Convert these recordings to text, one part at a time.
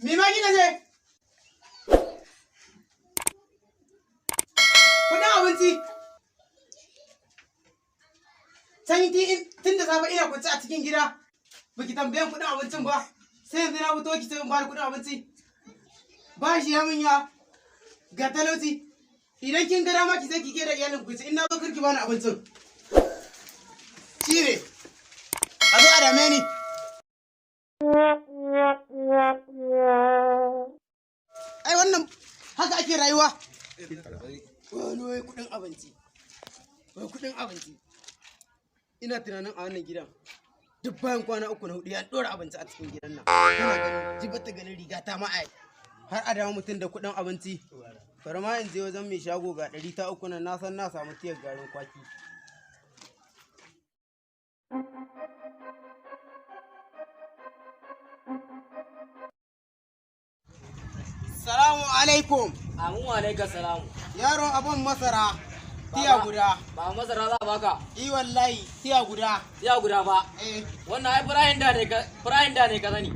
Me ma kika je? Kudin abinci. Can tun da safe ina kwance a cikin gida. Baki tambayan kudin abincin ba. Sai yanzu na fito ki ce in bada kudin abinci. Ba shi ya min ya. Ga talauci. Idan kin ga dama ki sai ki da iyalin ku in na zo kirki bani abincin. Shi ne. A zo a dame ni. Ai wannan haka ake rayuwa. Wai kudin abinci. Wai kudin abinci. Ina tunanin a wannan gidan duk bayan kwana 3 na 4 ya dora abinci a cikin gidan nan. Kana ganin jibata ganin riga ta ma ai. Har a dawo mutum da kudin abinci. Bari ma in je wajen mai shago ga 103 nan na san na samu tiyar garin kwaki. Salamu alaikum. Amin wa alaika salamu. Yaron abun masara. Tiya guda. Ba masara za a baka. Wallahi tiya guda. Tiya guda ba. Wannan ai firayin da ne ka sani.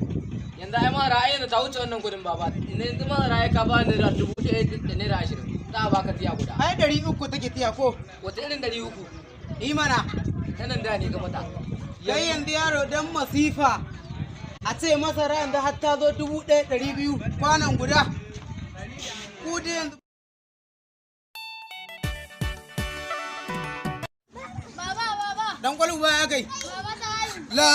Yanzu ai masara ai yanzu ta wuce wannan kudin baba. Yanzu masara ya ka ba ni da 1,000 da naira 20. Za a baka tiya guda. Ai 300 take tiya ko? Wata irin 300? Mana. Tanan da ne ka mata. Kai yanzu yaro dan masifa. A ce masara yanzu har ta zo 1,200 kwanan guda. Ku dai yanzu. Dan kwalu ba ya kai. Baba ta haihu. La